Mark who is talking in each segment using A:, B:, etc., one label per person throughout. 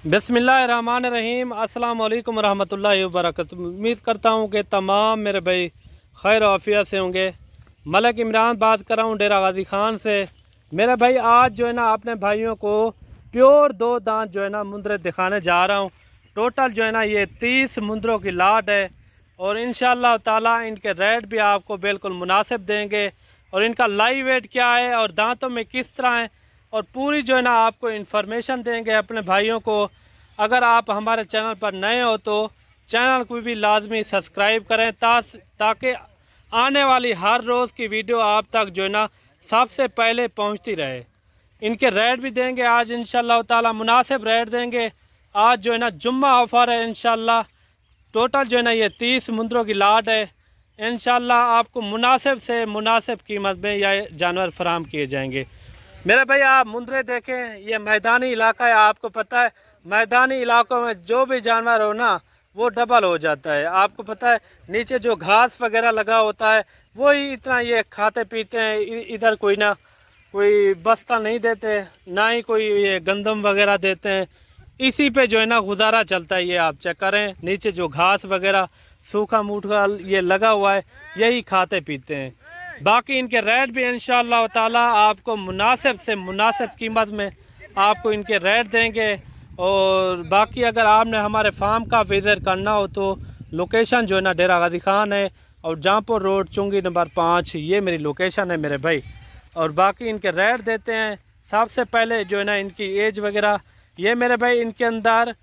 A: बिस्मिल्लाहिर्रहमानिर्रहीम। अस्सलाम वालेकुम रहमतुल्लाहि व बरकातुहू। उम्मीद करता हूँ कि तमाम मेरे भाई खैर आफियत से होंगे। मलिक इमरान बात कर रहा हूँ डेरा गाजी खान से। मेरे भाई आज जो है ना अपने भाइयों को प्योर दो दांत जो है ना मुंदरे दिखाने जा रहा हूँ। टोटल जो है ना ये 30 मुंदरों की लाट है और इंशाअल्लाह ताला इनके रेट भी आपको बिल्कुल मुनासिब देंगे और इनका लाइव वेट क्या है और दांतों में किस तरह है और पूरी जो है ना आपको इन्फॉर्मेशन देंगे अपने भाइयों को। अगर आप हमारे चैनल पर नए हो तो चैनल को भी लाजमी सब्सक्राइब करें ताकि आने वाली हर रोज़ की वीडियो आप तक जो है ना सबसे पहले पहुंचती रहे। इनके रेट भी देंगे आज इंशाअल्लाह ताला, मुनासिब रेट देंगे। आज जो है ना जुम्मा ऑफ़र है इंशाअल्लाह। टोटल जो है ना ये 30 मुंदरों की लाट है। इंशाअल्लाह आपको मुनासिब से मुनासिब कीमत में यह जानवर फराहम किए जाएंगे। मेरे भाई आप मुंदरे देखें, ये मैदानी इलाका है। आपको पता है मैदानी इलाकों में जो भी जानवर हो ना वो डबल हो जाता है। आपको पता है नीचे जो घास वगैरह लगा होता है वही इतना ये खाते पीते हैं। इधर कोई ना कोई बस्ता नहीं देते, ना ही कोई ये गंदम वगैरह देते हैं। इसी पे जो है ना गुजारा चलता है। ये आप चेक करें, नीचे जो घास वगैरह सूखा मूठा ये लगा हुआ है यही खाते पीते हैं। बाकी इनके रेट भी इंशाअल्लाह ताला आपको मुनासिब से मुनासिब कीमत में आपको इनके रेट देंगे। और बाकी अगर आपने हमारे फार्म का विजिट करना हो तो लोकेशन जो है ना डेरा गाजी खान है और जहाँपुर रोड चुंगी नंबर 5 ये मेरी लोकेशन है मेरे भाई। और बाकी इनके रेट देते हैं। सबसे पहले जो है ना इनकी एज वगैरह ये मेरे भाई इनके अंदर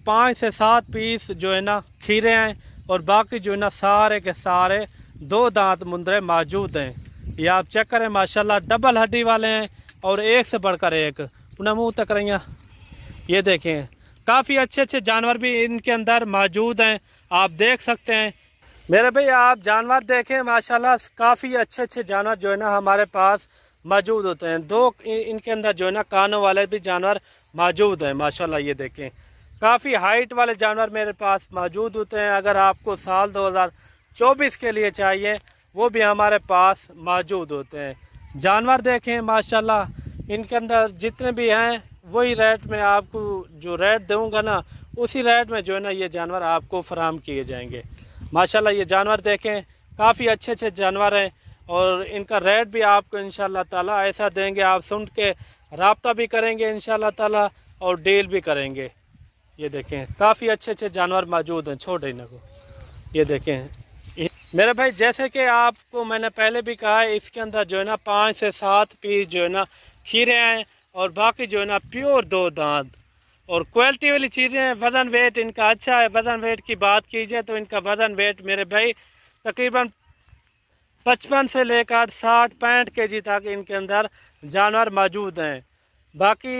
A: 5 से 7 पीस जो है ना खीरे हैं और बाकी जो है ना सारे के सारे 2 दांत मुंदरे मौजूद हैं। ये आप चेक करें माशाल्लाह डबल हड्डी वाले हैं और एक से बढ़कर एक। उन्हें मुँह तक रही ये देखें, काफ़ी अच्छे अच्छे जानवर भी इनके अंदर मौजूद हैं। आप देख सकते हैं मेरे भाई, आप जानवर देखें माशाल्लाह काफ़ी अच्छे अच्छे जानवर जो है ना हमारे पास मौजूद होते हैं। 2 इनके अंदर जो है ना कानों वाले भी जानवर मौजूद हैं माशाल्लाह। ये देखें काफ़ी हाइट वाले जानवर मेरे पास मौजूद होते हैं। अगर आपको साल 2024 के लिए चाहिए वो भी हमारे पास मौजूद होते हैं। जानवर देखें माशाल्लाह इनके अंदर जितने भी हैं वही रेट में आपको जो रेट दूंगा ना उसी रेट में जो है ना ये जानवर आपको फराहम किए जाएंगे माशाल्लाह। ये जानवर देखें काफ़ी अच्छे अच्छे जानवर हैं और इनका रेट भी आपको इंशाअल्लाह ताला ऐसा देंगे आप सुन के रब्ता भी करेंगे इंशाअल्लाह ताला और डील भी करेंगे। ये देखें काफ़ी अच्छे अच्छे जानवर मौजूद हैं। छोटे इनको ये देखें मेरे भाई, जैसे कि आपको मैंने पहले भी कहा है इसके अंदर जो है ना 5 से 7 पीस जो है ना खीरे हैं और बाकी जो है ना प्योर 2 दांत और क्वालिटी वाली चीज़ें हैं। वज़न वेट इनका अच्छा है। वज़न वेट की बात कीजिए तो इनका वज़न वेट मेरे भाई तकरीबन 55 से लेकर 60-65 kg तक इनके अंदर जानवर मौजूद हैं। बाकी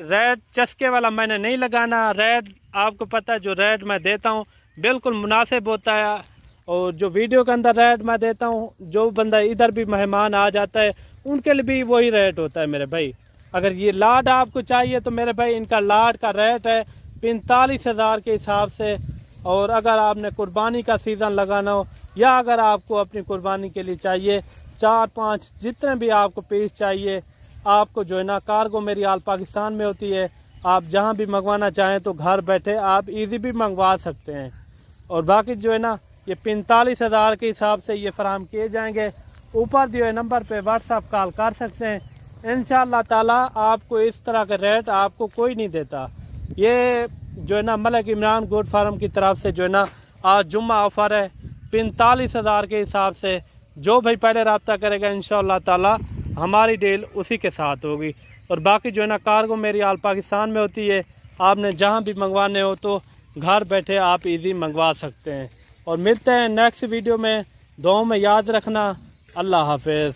A: रेट चस्के वाला मैंने नहीं लगाना। रेट आपको पता है जो रेट मैं देता हूँ बिल्कुल मुनासिब होता है और जो वीडियो के अंदर रेट मैं देता हूँ जो बंदा इधर भी मेहमान आ जाता है उनके लिए भी वही रेट होता है मेरे भाई। अगर ये लाट आपको चाहिए तो मेरे भाई इनका लाट का रेट है 45,000 के हिसाब से। और अगर आपने कुर्बानी का सीज़न लगाना हो या अगर आपको अपनी कुर्बानी के लिए चाहिए 4-5 जितने भी आपको पीस चाहिए आपको जो है ना कार्गो मेरी आल पाकिस्तान में होती है। आप जहां भी मंगवाना चाहें तो घर बैठे आप इजी भी मंगवा सकते हैं। और बाकी जो है ना ये 45,000 के हिसाब से ये फराहम किए जाएंगे। ऊपर दिए नंबर पे व्हाट्सअप कॉल कर सकते हैं। इंशाअल्लाह ताला आपको इस तरह के रेट आपको कोई नहीं देता। ये जो है ना मलिक इमरान गोट फार्म की तरफ से जो है ना आज जुम्मा ऑफ़र है 45,000 के हिसाब से। जो भाई पहले रब्ता करेगा इंशाअल्लाह ताला हमारी डील उसी के साथ होगी। और बाकी जो है ना कार्गो मेरी आल पाकिस्तान में होती है। आपने जहां भी मंगवाने हो तो घर बैठे आप इजी मंगवा सकते हैं। और मिलते हैं नेक्स्ट वीडियो में। दुआओं में याद रखना। अल्लाह हाफिज़।